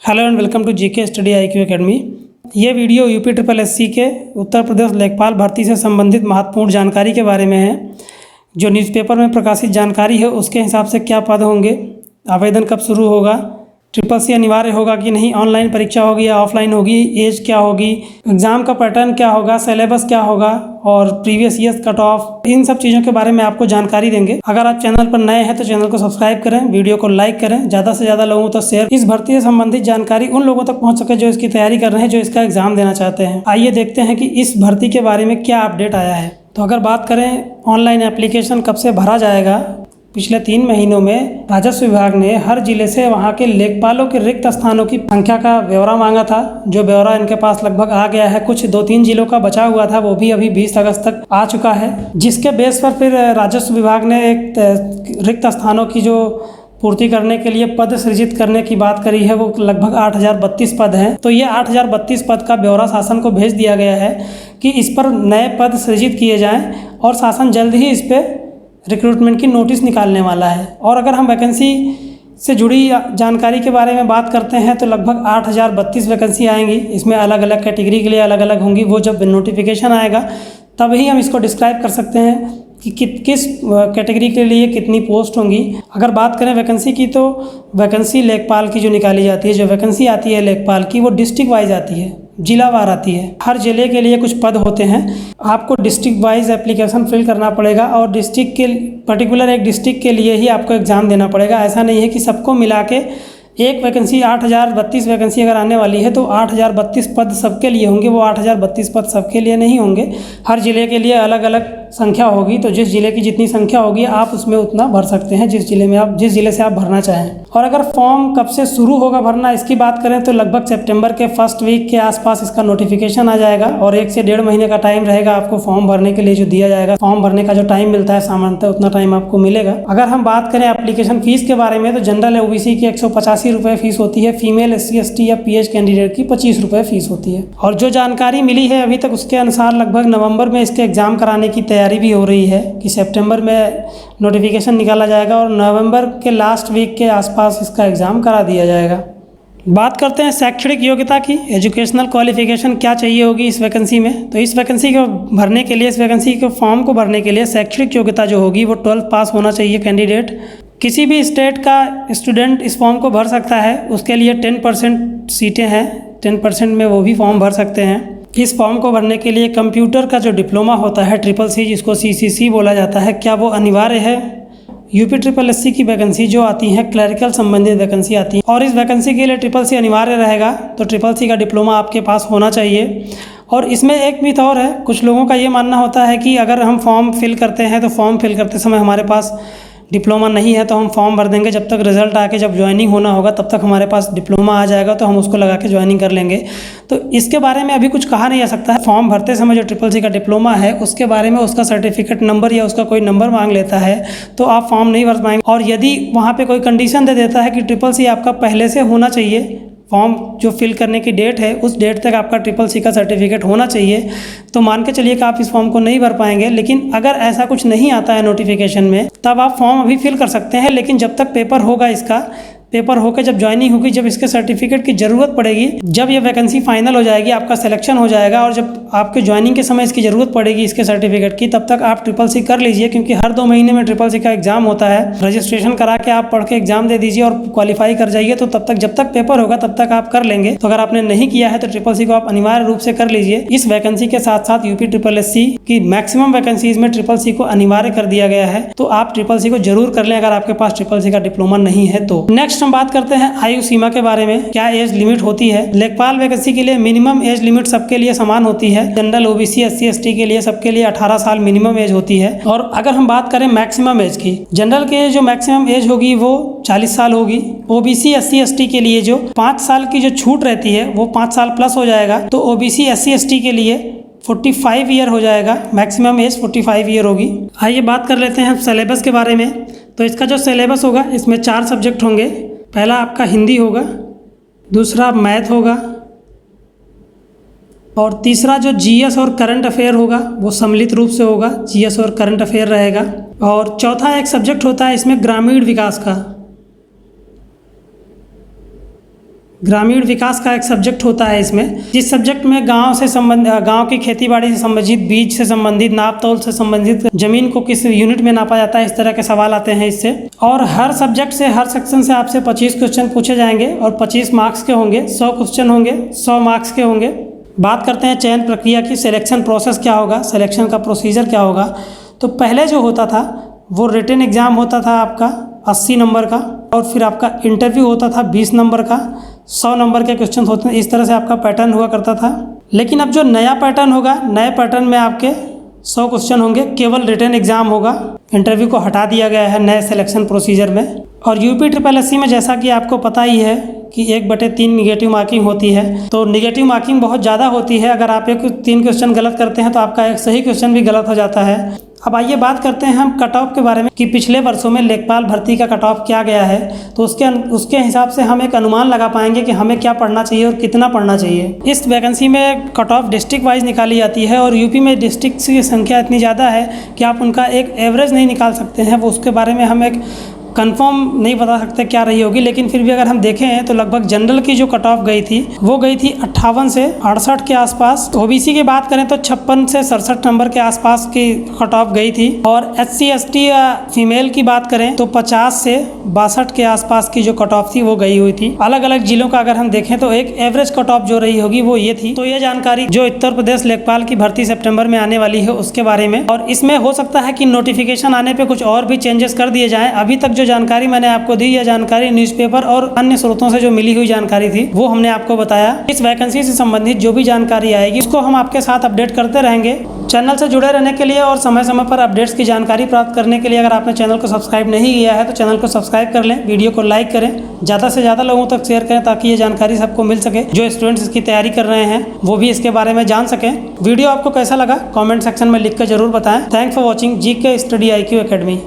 Hello and welcome to GK study IQ academy. ये video UP triple SC के उत्तर प्रदेश लेखपाल भर्ती से संबंधित महत्वपूर्ण जानकारी के बारे में है। जो न्यूज़पेपर में प्रकाशित जानकारी है उसके हिसाब से क्या पद होंगे, आवेदन कब शुरू होगा, ट्रिपल सी अनिवार्य होगा कि नहीं, ऑनलाइन परीक्षा होगी या ऑफलाइन होगी, एज क्या होगी, एग्ज़ाम का पैटर्न क्या होगा, सिलेबस क्या होगा और प्रीवियस ईयर्स कट ऑफ, इन सब चीज़ों के बारे में आपको जानकारी देंगे। अगर आप चैनल पर नए हैं तो चैनल को सब्सक्राइब करें, वीडियो को लाइक करें, ज़्यादा से ज़्यादा लोगों तक शेयर। इस भर्ती से संबंधित जानकारी उन लोगों तक पहुँच सके जो इसकी तैयारी कर रहे हैं, जो इसका एग्ज़ाम देना चाहते हैं। आइए देखते हैं कि इस भर्ती के बारे में क्या अपडेट आया है। तो अगर बात करें ऑनलाइन एप्लीकेशन कब से भरा जाएगा, पिछले 3 महीनों में राजस्व विभाग ने हर जिले से वहां के लेखपालों के रिक्त स्थानों की संख्या का ब्यौरा मांगा था। जो ब्यौरा इनके पास लगभग आ गया है। कुछ 2-3 जिलों का बचा हुआ था, वो भी अभी 20 अगस्त तक आ चुका है, जिसके बेस पर फिर राजस्व विभाग ने एक रिक्त स्थानों की जो पूर्ति करने के लिए पद सृजित करने की बात करी है। वो लगभग 8032 पद हैं। तो ये 8032 पद का ब्यौरा शासन को भेज दिया गया है कि इस पर नए पद सृजित किए जाएं और शासन जल्द ही इस पर रिक्रूटमेंट की नोटिस निकालने वाला है। और अगर हम वैकेंसी से जुड़ी जानकारी के बारे में बात करते हैं तो लगभग 8032 वैकेंसी आएंगी। इसमें अलग अलग कैटेगरी के लिए अलग अलग होंगी। वो जब नोटिफिकेशन आएगा तभी हम इसको डिस्क्राइब कर सकते हैं कि किस कैटेगरी के लिए कितनी पोस्ट होंगी। अगर बात करें वैकेंसी की, तो वैकेंसी लेखपाल की जो निकाली जाती है, जो वैकेंसी आती है लेखपाल की, वो डिस्ट्रिक्ट वाइज आती है, जिलावार आती है। हर जिले के लिए कुछ पद होते हैं। आपको डिस्ट्रिक्ट वाइज एप्लीकेशन फिल करना पड़ेगा और डिस्ट्रिक्ट के पर्टिकुलर एक डिस्ट्रिक्ट के लिए ही आपको एग्ज़ाम देना पड़ेगा। ऐसा नहीं है कि सबको मिला के एक वैकेंसी 8032 वैकेंसी अगर आने वाली है तो 8032 पद सबके लिए होंगे। वो 8032 पद सबके लिए नहीं होंगे, हर ज़िले के लिए अलग अलग संख्या होगी। तो जिस ज़िले की जितनी संख्या होगी आप उसमें उतना भर सकते हैं, जिस ज़िले से आप भरना चाहें। और अगर फॉर्म कब से शुरू होगा भरना, इसकी बात करें तो लगभग सितंबर के फर्स्ट वीक के आसपास इसका नोटिफिकेशन आ जाएगा और 1 से 1.5 महीने का टाइम रहेगा आपको फॉर्म भरने के लिए जो दिया जाएगा। फॉर्म भरने का जो टाइम मिलता है सामान्यतः उतना टाइम आपको मिलेगा। अगर हम बात करें एप्लीकेशन फ़ीस के बारे में, तो जनरल ओबीसी की 185 रुपये फ़ीस होती है। फीमेल SC ST या PH कैंडिडेट की 25 रुपये फ़ीस होती है। और जो जानकारी मिली है अभी तक उसके अनुसार लगभग नवंबर में इसके एग्ज़ाम कराने की तैयारी भी हो रही है कि सितंबर में नोटिफिकेशन निकाला जाएगा और नवंबर के लास्ट वीक के आसपास इसका एग्ज़ाम करा दिया जाएगा। बात करते हैं शैक्षणिक योग्यता की। एजुकेशनल क्वालिफिकेशन क्या चाहिए होगी इस वैकेंसी में। तो इस वैकेंसी को भरने के लिए, इस वैकेंसी के फॉर्म को भरने के लिए शैक्षणिक योग्यता जो होगी वो 12th पास होना चाहिए कैंडिडेट। किसी भी स्टेट का स्टूडेंट इस फॉर्म को भर सकता है। उसके लिए 10% सीटें हैं, 10% में वो भी फॉर्म भर सकते हैं। इस फॉर्म को भरने के लिए कंप्यूटर का जो डिप्लोमा होता है CCC, जिसको CCC बोला जाता है, क्या वो अनिवार्य है। यूपी ट्रिपल एससी की वैकेंसी जो आती हैं क्लरिकल संबंधित वैकेंसी आती है और इस वैकेंसी के लिए CCC अनिवार्य रहेगा। तो CCC का डिप्लोमा आपके पास होना चाहिए। और इसमें एक मिथ और है, कुछ लोगों का ये मानना होता है कि अगर हम फॉर्म फिल करते हैं तो फॉर्म फिल करते समय हमारे पास डिप्लोमा नहीं है तो हम फॉर्म भर देंगे, जब तक रिजल्ट आके जब ज्वाइनिंग होना होगा तब तक हमारे पास डिप्लोमा आ जाएगा तो हम उसको लगा के ज्वाइनिंग कर लेंगे। तो इसके बारे में अभी कुछ कहा नहीं जा सकता है। फॉर्म भरते समय जो CCC का डिप्लोमा है उसके बारे में उसका सर्टिफिकेट नंबर या उसका कोई नंबर मांग लेता है तो आप फॉर्म नहीं भर पाएंगे। और यदि वहाँ पर कोई कंडीशन दे देता है कि CCC आपका पहले से होना चाहिए, फॉर्म जो फिल करने की डेट है उस डेट तक आपका CCC का सर्टिफिकेट होना चाहिए, तो मान के चलिए कि आप इस फॉर्म को नहीं भर पाएंगे। लेकिन अगर ऐसा कुछ नहीं आता है नोटिफिकेशन में तब आप फॉर्म अभी फिल कर सकते हैं। लेकिन जब तक पेपर होगा, इसका पेपर होकर जब ज्वाइनिंग होगी, जब इसके सर्टिफिकेट की ज़रूरत पड़ेगी, जब ये वैकेंसी फाइनल हो जाएगी, आपका सिलेक्शन हो जाएगा और जब आपके ज्वाइनिंग के समय इसकी ज़रूरत पड़ेगी इसके सर्टिफिकेट की, तब तक आप CCC कर लीजिए। क्योंकि हर 2 महीने में CCC का एग्ज़ाम होता है। रजिस्ट्रेशन करा के आप पढ़ के एग्ज़ाम दे दीजिए और क्वालिफाई कर जाइए, तो तब तक जब तक पेपर होगा तब तक आप कर लेंगे। तो अगर आपने नहीं किया है तो CCC को आप अनिवार्य रूप से कर लीजिए। इस वैकेंसी के साथ साथ यूपी ट्रिपल एससी की मैक्सिमम वैकेंसीज में CCC को अनिवार्य कर दिया गया है, तो आप CCC को जरूर कर लें अगर आपके पास CCC का डिप्लोमा नहीं है तो। नेक्स्ट हम बात करते हैं आयु सीमा के बारे में। क्या एज लिमिट होती है। लेखपाल वैकेंसी के लिए मिनिमम एज लिमिट सबके लिए समान होती है। जनरल ओबीसी SC ST के लिए सबके लिए 18 साल मिनिमम एज होती है। और अगर हम बात करें मैक्सिमम एज की, जनरल के जो मैक्सिमम एज होगी वो 40 साल होगी। ओबीसी SC ST के लिए जो 5 साल की जो छूट रहती है वो 5 साल प्लस हो जाएगा। तो ओबीसी SC ST के लिए 45 ईयर हो जाएगा, मैक्सिमम एज 45 ईयर होगी। आइए बात कर लेते हैं सिलेबस के बारे में। तो इसका जो सिलेबस होगा इसमें 4 सब्जेक्ट होंगे। पहला आपका हिंदी होगा, दूसरा मैथ होगा और तीसरा जो GS और करंट अफेयर होगा वो सम्मिलित रूप से होगा, GS और करंट अफेयर रहेगा। और चौथा एक सब्जेक्ट होता है इसमें ग्रामीण विकास का, ग्रामीण विकास का एक सब्जेक्ट होता है इसमें, जिस सब्जेक्ट में गांव की खेतीबाड़ी से संबंधित, बीज से संबंधित, नाप तौल से संबंधित, जमीन को किस यूनिट में नापा जाता है, इस तरह के सवाल आते हैं इससे। और हर सब्जेक्ट से, हर सेक्शन से आपसे 25 क्वेश्चन पूछे जाएंगे और 25 मार्क्स के होंगे। 100 क्वेश्चन होंगे, 100 मार्क्स के होंगे। बात करते हैं चयन प्रक्रिया की, सिलेक्शन प्रोसेस क्या होगा, सिलेक्शन का प्रोसीजर क्या होगा। तो पहले जो होता था वो रिटन एग्ज़ाम होता था आपका 80 नंबर का, और फिर आपका इंटरव्यू होता था 20 नंबर का, 100 नंबर के क्वेश्चन होते हैं। इस तरह से आपका पैटर्न हुआ करता था। लेकिन अब जो नया पैटर्न होगा, नए पैटर्न में आपके 100 क्वेश्चन होंगे, केवल रिटन एग्ज़ाम होगा। इंटरव्यू को हटा दिया गया है नए सिलेक्शन प्रोसीजर में। और UPSSC में जैसा कि आपको पता ही है कि 1/3 निगेटिव मार्किंग होती है, तो निगेटिव मार्किंग बहुत ज़्यादा होती है। अगर आप 3 क्वेश्चन गलत करते हैं तो आपका एक सही क्वेश्चन भी गलत हो जाता है। अब आइए बात करते हैं हम कट ऑफ के बारे में कि पिछले वर्षों में लेखपाल भर्ती का कट ऑफ क्या गया है। तो उसके हिसाब से हम एक अनुमान लगा पाएंगे कि हमें क्या पढ़ना चाहिए और कितना पढ़ना चाहिए। इस वैकेंसी में कट ऑफ डिस्ट्रिक्ट वाइज निकाली जाती है, और यूपी में डिस्ट्रिक्ट की संख्या इतनी ज़्यादा है कि आप उनका एक एवरेज नहीं निकाल सकते हैं। वो उसके बारे में हम एक कंफर्म नहीं बता सकते क्या रही होगी, लेकिन फिर भी अगर हम देखें तो लगभग जनरल की जो कट ऑफ गई थी वो गई थी 58 से 68 के आसपास। ओबीसी की बात करें तो 56 से 67 नंबर के आसपास की कट ऑफ गई थी। और SC ST या फीमेल की बात करें तो 50 से 62 के आसपास की जो कट ऑफ थी वो गई हुई थी। अलग अलग जिलों का अगर हम देखें तो एक एवरेज कट ऑफ जो रही होगी वो ये थी। तो ये जानकारी जो उत्तर प्रदेश लेखपाल की भर्ती सितंबर में आने वाली है उसके बारे में, और इसमें हो सकता है कि नोटिफिकेशन आने पर कुछ और भी चेंजेस कर दिए जाएँ। अभी तक जो जानकारी मैंने आपको दी, यह जानकारी न्यूज़पेपर और अन्य स्रोतों से जो मिली हुई जानकारी थी वो हमने आपको बताया। इस वैकेंसी से संबंधित जो भी जानकारी आएगी उसको हम आपके साथ अपडेट करते रहेंगे। चैनल से जुड़े रहने के लिए और समय समय पर अपडेट्स की जानकारी प्राप्त करने के लिए अगर आपने चैनल को सब्सक्राइब नहीं किया है तो चैनल को सब्सक्राइब कर लें, वीडियो को लाइक करें, ज़्यादा से ज़्यादा लोगों तक शेयर करें ताकि ये जानकारी सबको मिल सके। जो स्टूडेंट्स इसकी तैयारी कर रहे हैं वो भी इसके बारे में जान सकें। वीडियो आपको कैसा लगा कॉमेंट सेक्शन में लिख कर जरूर बताएं। Thanks for watching GK study IQ academy.